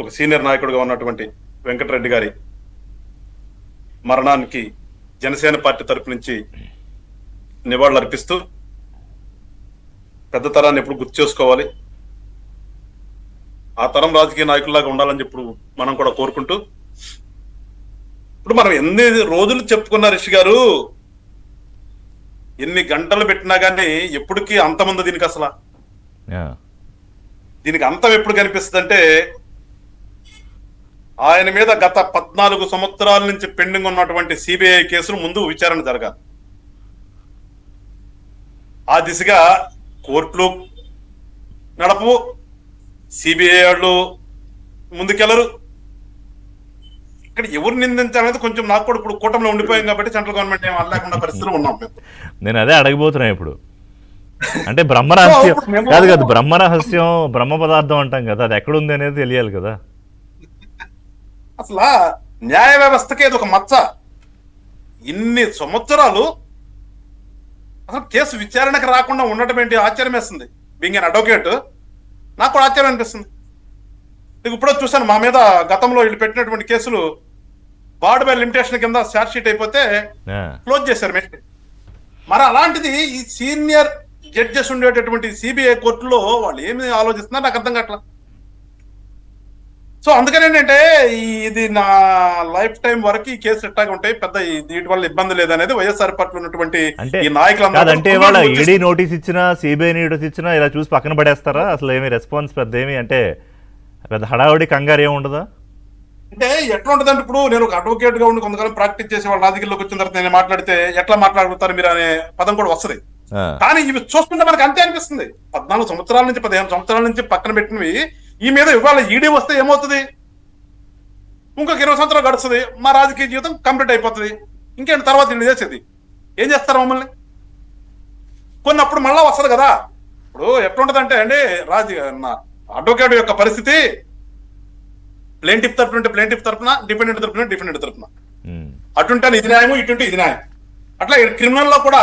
ఒక సీనియర్ నాయకుడిగా ఉన్నటువంటి వెంకటరెడ్డి గారి మరణానికి జనసేన పార్టీ తరపు నుంచి నివాళులు అర్పిస్తూ పెద్ద తరాన్ని ఎప్పుడు గుర్తు చేసుకోవాలి, ఆ తరం రాజకీయ నాయకుల్లాగా ఉండాలని చెప్పి మనం కూడా కోరుకుంటూ, ఇప్పుడు మనం ఎన్ని రోజులు చెప్పుకున్న రిషి గారు, ఎన్ని గంటలు పెట్టినా కానీ ఎప్పటికీ అంతమంది దీనికి అసలు దీనికి అంతం ఎప్పుడు కనిపిస్తుంది అంటే, ఆయన మీద గత 14 సంవత్సరాల నుంచి పెండింగ్ ఉన్నటువంటి సిబిఐ కేసులు ముందు విచారణ జరగాలి. ఆ దిశగా కోర్టులు నడపు, సిబిఐ వాళ్ళు ముందుకెళ్లరు. ఇక్కడ ఎవరు నిందించాలనేది కొంచెం నాకు కూడా ఇప్పుడు కూటమిలో ఉండిపోయాం కాబట్టి సెంట్రల్ గవర్నమెంట్ ఏం లేకుండా పరిస్థితులు ఉన్నాం. నేను అదే అడగబోతున్నా ఇప్పుడు. అంటే బ్రహ్మరహస్యం కాదు, బ్రహ్మరహస్యం బ్రహ్మ పదార్థం అంటాం కదా, అది ఎక్కడుంది అనేది తెలియాలి కదా. అసలు న్యాయ వ్యవస్థకి ఇది ఒక మచ్చ. ఇన్ని సంవత్సరాలు అసలు కేసు విచారణకు రాకుండా ఉండటం ఏంటి ఆశ్చర్యం వేస్తుంది. బీయింగ్ అన్ అడ్వకేట్ నాకు కూడా ఆశ్చర్యం అనిపిస్తుంది. ఇప్పుడో చూసాను, మా మీద గతంలో వీళ్ళు పెట్టినటువంటి కేసులు బార్డ్ బై లిమిటేషన్ కింద ఛార్జ్ షీట్ అయిపోతే క్లోజ్ చేశారు. మరి అలాంటిది ఈ సీనియర్ జడ్జెస్ ఉండేటటువంటి సిబిఐ కోర్టులో వాళ్ళు ఏమి ఆలోచిస్తున్నారు నాకు అర్థం కావట్లా. సో అందుకని ఏంటంటే ఇది నా లైఫ్ టైం వరకు ఈ కేసు ఎట్టాగా ఉంటాయి, పెద్ద వీటి వల్ల ఇబ్బంది లేదనేది వైఎస్ఆర్ పార్టీలో ఉన్నటువంటి ఈ నాయకులందరూ. అంటే వాళ్ళ ఈడీ నోటీస్ ఇచ్చినా సిబిఐ నోటీస్ ఇచ్చినా ఇలా చూసి పక్కన పడేస్తారా? అసలు ఏమి రెస్పాన్స్ పెద్ద ఏమి అంటే పెద్ద హడావుడి కంగారు ఏమి ఉండదా? అంటే ఎట్లా ఉంటుందంటే, ఇప్పుడు నేను ఒక అడ్వకేట్ గా ఉండి కొంతకాలం ప్రాక్టీస్ చేసే వాళ్ళ రాజకీయాల్లోకి వచ్చిన తర్వాత నేను మాట్లాడితే ఎట్లా మాట్లాడుతారు మీరు అనే పదం కూడా వస్తుంది. కానీ ఇవి చూస్తుంటే మనకు అంతే అనిపిస్తుంది. 14 సంవత్సరాల నుంచి 15 సంవత్సరాల నుంచి పక్కన పెట్టినవి ఈ మీద ఇవాళ ఈడీ వస్తే ఏమవుతుంది, ఇంకొక 20 సంవత్సరాలు గడుస్తుంది, మా రాజకీయ జీవితం కంప్లీట్ అయిపోతుంది. ఇంకేంటి తర్వాత వీళ్ళు చేసేది ఏం చేస్తారు మమ్మల్ని? కొన్నప్పుడు మళ్ళా వస్తుంది కదా. ఇప్పుడు ఎట్లుంటదంటే అండి, అడ్వకేట్ యొక్క పరిస్థితి ప్లేంటిఫ్ తరపున ప్లేంటిఫ్ తరపున, డిఫెండెంట్ తరపున డిఫెండెంట్ తరపున, అటుంటే ఇది న్యాయం, ఇటుంటే ఇది న్యాయం. అట్లా క్రిమినల్ లో కూడా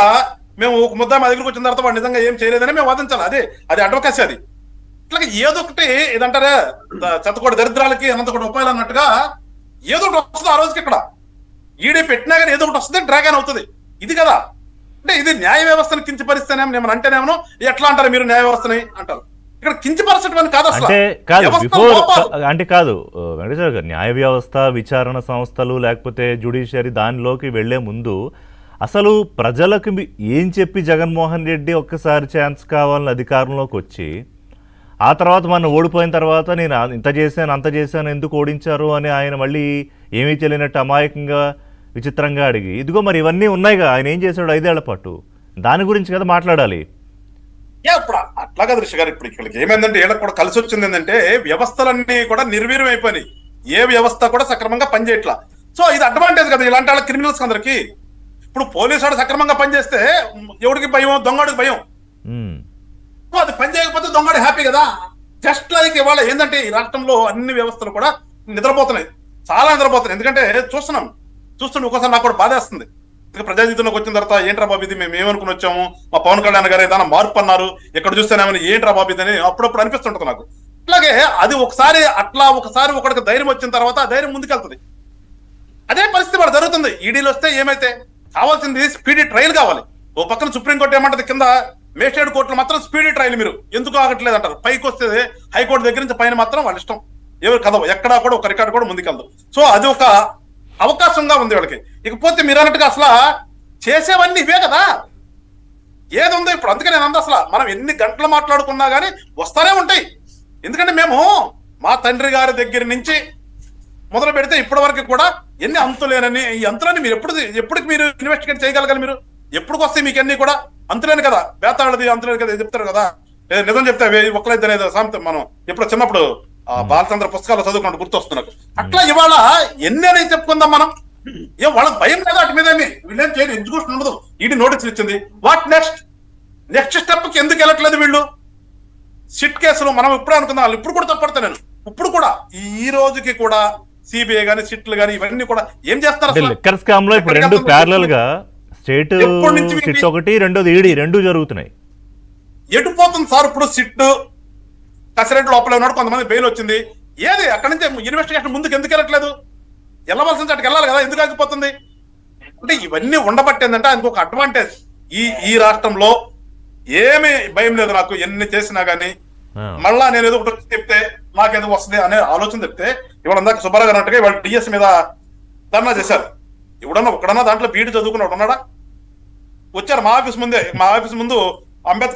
మేము ఒక ముద్ద మా దగ్గరకు వచ్చిన తర్వాత వాడు నిజంగా ఏం చేయలేదని మేము వాదించాలి. అది అడ్వకేసీ. అది ఇట్లా ఏదో ఒకటి ఏదంటారా, చెత్తకోటి దరిద్రాలకి అనంతకోటి ఉపాయాలు అన్నట్టుగా ఏదో ఒకటి వస్తుంది ఆ రోజుకి. ఇక్కడ ఈడీ పెట్టినా కానీ ఏదో ఒకటి వస్తుంది, డ్రాగన్ అవుతుంది. ఇది కదా అంటే ఇది న్యాయ వ్యవస్థను కించపరిస్తేనేమో నేను అంటేనేమో ఎట్లా అంటారు మీరు న్యాయ వ్యవస్థని అంటారు. ఇక్కడ కించపరచడం కాదు అసలు. అంటే కాదు వెంకటేశ్వర గారు, న్యాయ వ్యవస్థ, విచారణ సంస్థలు, లేకపోతే జ్యుడిషియరీ దానిలోకి వెళ్లే ముందు అసలు ప్రజలకు ఏం చెప్పి జగన్మోహన్ రెడ్డి ఒక్కసారి ఛాన్స్ కావాలని అధికారంలోకి వచ్చి ఆ తర్వాత మనం ఓడిపోయిన తర్వాత నేను ఇంత చేశాను అంత చేశాను ఎందుకు ఓడించారు అని ఆయన మళ్ళీ ఏమీ తెలియనట్టు అమాయకంగా విచిత్రంగా అడిగి, ఇదిగో మరి ఇవన్నీ ఉన్నాయిగా ఆయన ఏం చేశాడు 5 ఏళ్ల పాటు, దాని గురించి కదా మాట్లాడాలి. ఇప్పుడు అట్లా కదా రిషి గారు, ఇప్పుడు ఇక్కడికి ఏమైందంటే వీళ్ళకి కూడా కలిసి వచ్చింది ఏంటంటే వ్యవస్థలన్నీ కూడా నిర్వీర్యం అయిపోయినాయి. ఏ వ్యవస్థ కూడా సక్రమంగా పనిచేయట్లా. సో ఇది అడ్వాంటేజ్ కదా ఇలాంటి వాళ్ళ క్రిమినల్స్ అందరికి. ఇప్పుడు పోలీసు వాడు సక్రమంగా పనిచేస్తే ఎవడికి భయం, దొంగడికి భయం. అది పని చేయకపోతే దొంగడి హ్యాపీ కదా. జస్ట్ లైక్ ఇవాళ ఏంటంటే ఈ రాష్ట్రంలో అన్ని వ్యవస్థలు కూడా నిద్రపోతున్నాయి, చాలా నిద్రపోతున్నాయి. ఎందుకంటే చూస్తుంటే ఒక్కోసారి నాకు కూడా బాధేస్తుంది. ఇక ప్రజా జీవితంలోకి వచ్చిన తర్వాత ఏంట్రా బాబు ఇది, మేము ఏమనుకుని వచ్చాము, మా పవన్ కళ్యాణ్ గారు ఏదైనా మార్పు అన్నారు, ఎక్కడ చూస్తేనేమని ఏంట్రా బాబు ఇది అని అప్పుడప్పుడు అనిపిస్తుంటుంది నాకు. అట్లాగే అది ఒకసారి ఒకటికి ధైర్యం వచ్చిన తర్వాత ఆ ధైర్యం ముందుకెళ్తుంది. అదే పరిస్థితి కూడా జరుగుతుంది. ఈడీలు వస్తే ఏమైతే కావాల్సింది స్పీడీ ట్రయల్ కావాలి. ఓ పక్కన సుప్రీంకోర్టు ఏమంటది, కింద మేజిస్ట్రేట్ కోర్టులు మాత్రం స్పీడీ ట్రయల్ మీరు ఎందుకు ఆగట్లేదు అంటారు. పైకి వస్తే హైకోర్టు దగ్గర నుంచి పైన మాత్రం వాళ్ళ ఇష్టం, ఎవరు కదవ ఎక్కడా కూడా ఒక రికార్డు కూడా ముందుకెళ్దు. సో అది ఒక అవకాశంగా ఉంది వాళ్ళకి. ఇకపోతే మీరు అన్నట్టుగా అసలు చేసేవన్నీ ఇవే కదా, ఏది ఉందో ఇప్పుడు. అందుకే నేను అసలు మనం ఎన్ని గంటలు మాట్లాడుకున్నా గానీ వస్తానే ఉంటాయి. ఎందుకంటే మేము మా తండ్రి గారి దగ్గర నుంచి మొదలు పెడితే ఇప్పటి వరకు కూడా ఎన్ని అంతులేనని, ఈ అంతులని మీరు ఎప్పటికి మీరు ఇన్వెస్టిగేట్ చేయగలగాలి. మీరు ఎప్పటికి వస్తాయి మీకు అన్ని కూడా అంతులేని కదా, బేతాళది అంతులేని కదా చెప్తారు కదా. నిజం చెప్తే ఒక్కలైతే సామెత మనం ఎప్పుడు చిన్నప్పుడు బాలచంద్ర పుస్తకాలు చదువుకున్నట్టు గుర్తొస్తున్నారు. అట్లా ఇవాళ ఎన్ని చెప్పుకుందాం మనం. ఏం వాళ్ళకి భయం లేదా వాటి మీద, వీళ్ళేం చేయరు, ఎగ్జిక్యూషన్ ఉండదు. ఇది నోటీసులు ఇచ్చింది, వాట్ నెక్స్ట్ స్టెప్ కి ఎందుకు వెళ్ళట్లేదు వీళ్ళు? సిట్ కేసులు మనం ఇప్పుడే అనుకుందాం, వాళ్ళు ఇప్పుడు కూడా తప్పడతా. నేను ఇప్పుడు కూడా ఈ రోజుకి కూడా సిబిఐ గానీ సిట్లు గానీ ఇవన్నీ కూడా ఏం చేస్తారు? లిక్కర్ స్కామ్ లో ఇప్పుడు 2 ప్యారలల్ గా స్టేట్ సిట్ ఒకటి, రెండోది ఈడీ, 2 జరుగుతున్నాయి. ఎటు పోతుంది సార్? ఇప్పుడు సిట్ కసిరెడ్డి లోపల ఉన్నాడు, కొంతమంది బెయిల్ వచ్చింది. ఏది అక్కడి నుంచి ఇన్వెస్టిగేషన్ ముందుకు ఎందుకు వెళ్ళట్లేదు? వెళ్ళవలసిన చోటుకి వెళ్ళాలి కదా, ఎందుకు ఆగిపోతుంది? అంటే ఇవన్నీ ఉండబట్టి ఏంటంటే ఆయనకు ఒక అడ్వాంటేజ్. ఈ రాష్ట్రంలో ఏమీ భయం లేదు నాకు, ఎన్ని చేసినా గానీ మళ్ళా నేను ఏదో ఒకటి చెప్తే నాకేదో వస్తుంది అనే ఆలోచన చెప్తే, ఇవాళ ఇందాక సుబ్బారావు గారు అన్నట్టుగా ఇవాళ డిఎస్ మీద ధర్నా చేశారు. ఒకడన్నా దాంట్లో బీఈడి చదువుకున్నాడు ఉన్నాడా? వచ్చారు మా ఆఫీస్ ముందే, మా ఆఫీస్ ముందు అంబేద్కర్